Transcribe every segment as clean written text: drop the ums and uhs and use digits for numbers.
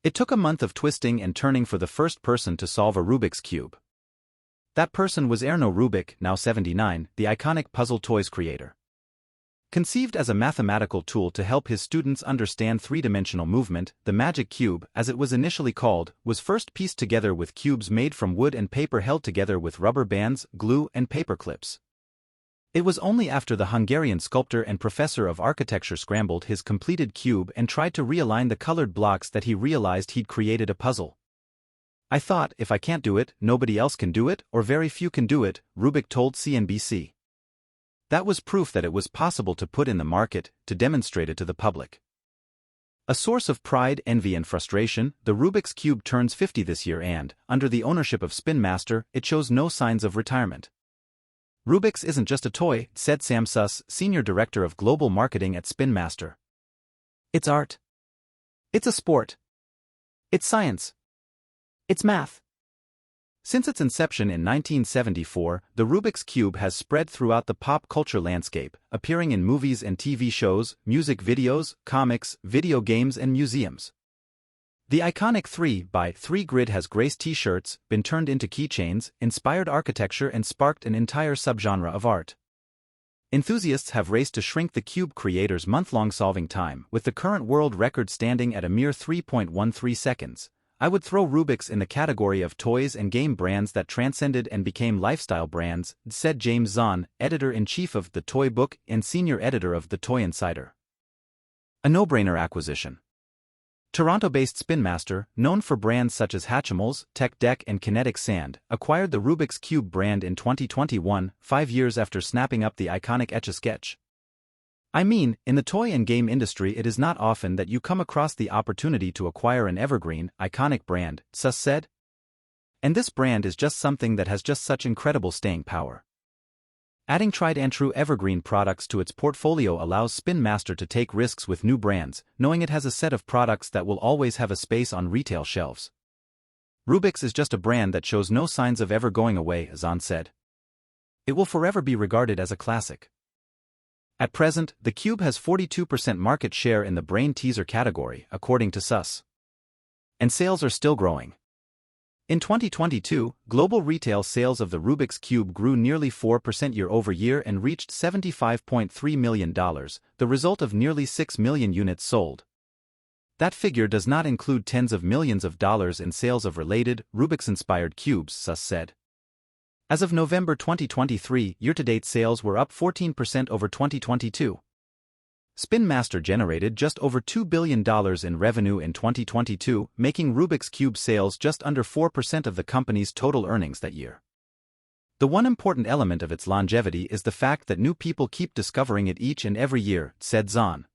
It took a month of twisting and turning for the first person to solve a Rubik's Cube. That person was Erno Rubik, now 79, the iconic puzzle toys creator. Conceived as a mathematical tool to help his students understand three-dimensional movement, the Magic Cube, as it was initially called, was first pieced together with cubes made from wood and paper held together with rubber bands, glue, and paperclips. It was only after the Hungarian sculptor and professor of architecture scrambled his completed cube and tried to realign the colored blocks that he realized he'd created a puzzle. "I thought, if I can't do it, nobody else can do it, or very few can do it," Rubik told CNBC. That was proof that it was possible to put in the market, to demonstrate it to the public. A source of pride, envy and frustration, the Rubik's Cube turns 50 this year and, under the ownership of Spin Master, it shows no signs of retirement. "Rubik's isn't just a toy," said Sam Suss, senior director of global marketing at Spin Master. "It's art. It's a sport. It's science. It's math." Since its inception in 1974, the Rubik's Cube has spread throughout the pop culture landscape, appearing in movies and TV shows, music videos, comics, video games and museums. The iconic 3x3 grid has graced t-shirts, been turned into keychains, inspired architecture and sparked an entire subgenre of art. Enthusiasts have raced to shrink the cube creator's month-long solving time, with the current world record standing at a mere 3.13 seconds. "I would throw Rubik's in the category of toys and game brands that transcended and became lifestyle brands," said James Zahn, editor-in-chief of The Toy Book and senior editor of The Toy Insider. A no-brainer acquisition. Toronto-based Spin Master, known for brands such as Hatchimals, Tech Deck and Kinetic Sand, acquired the Rubik's Cube brand in 2021, 5 years after snapping up the iconic Etch-a-Sketch. "I mean, in the toy and game industry it is not often that you come across the opportunity to acquire an evergreen, iconic brand," Suss said. "And this brand is just something that has just such incredible staying power." Adding tried-and-true evergreen products to its portfolio allows Spin Master to take risks with new brands, knowing it has a set of products that will always have a space on retail shelves. "Rubik's is just a brand that shows no signs of ever going away," Zahn said. "It will forever be regarded as a classic." At present, the Cube has 42% market share in the brain teaser category, according to Suss. And sales are still growing. In 2022, global retail sales of the Rubik's Cube grew nearly 4% year-over-year and reached $75.3 million, the result of nearly 6 million units sold. That figure does not include tens of millions of dollars in sales of related, Rubik's-inspired cubes, Suss said. As of November 2023, year-to-date sales were up 14% over 2022. Spin Master generated just over $2 billion in revenue in 2022, making Rubik's Cube sales just under 4% of the company's total earnings that year. The one important element of its longevity is the fact that new people keep discovering it each and every year, said Zahn.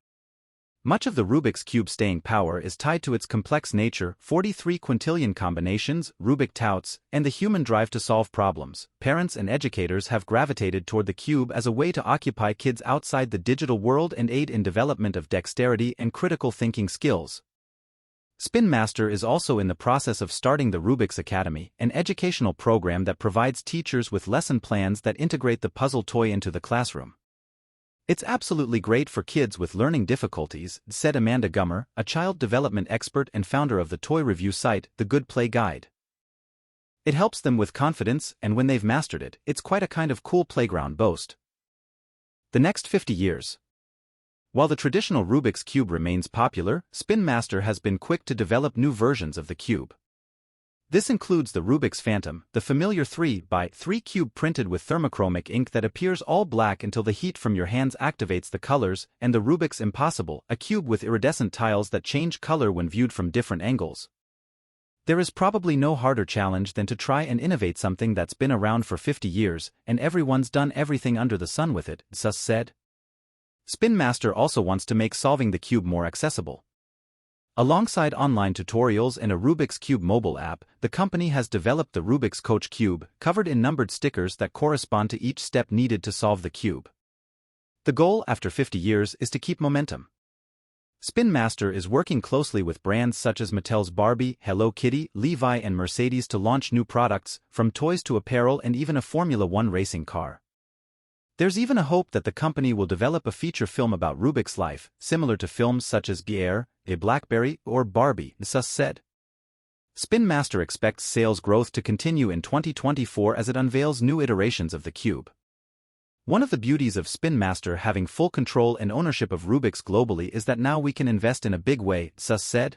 Much of the Rubik's Cube staying power is tied to its complex nature, 43 quintillion combinations, Rubik touts, and the human drive to solve problems. Parents and educators have gravitated toward the cube as a way to occupy kids outside the digital world and aid in development of dexterity and critical thinking skills. Spin Master is also in the process of starting the Rubik's Academy, an educational program that provides teachers with lesson plans that integrate the puzzle toy into the classroom. "It's absolutely great for kids with learning difficulties," said Amanda Gummer, a child development expert and founder of the toy review site, The Good Play Guide. "It helps them with confidence, and when they've mastered it, it's quite a kind of cool playground boast." The next 50 years. While the traditional Rubik's Cube remains popular, Spin Master has been quick to develop new versions of the cube. This includes the Rubik's Phantom, the familiar 3x3 cube printed with thermochromic ink that appears all black until the heat from your hands activates the colors, and the Rubik's Impossible, a cube with iridescent tiles that change color when viewed from different angles. There is probably no harder challenge than to try and innovate something that's been around for 50 years, and everyone's done everything under the sun with it, Suss said. Spin Master also wants to make solving the cube more accessible. Alongside online tutorials and a Rubik's Cube mobile app, the company has developed the Rubik's Coach Cube, covered in numbered stickers that correspond to each step needed to solve the cube. The goal after 50 years is to keep momentum. Spin Master is working closely with brands such as Mattel's Barbie, Hello Kitty, Levi and Mercedes to launch new products, from toys to apparel and even a Formula One racing car. There's even a hope that the company will develop a feature film about Rubik's life, similar to films such as Gear, A Blackberry, or Barbie, Sus said. Spin Master expects sales growth to continue in 2024 as it unveils new iterations of the cube. One of the beauties of Spin Master having full control and ownership of Rubik's globally is that now we can invest in a big way, Sus said.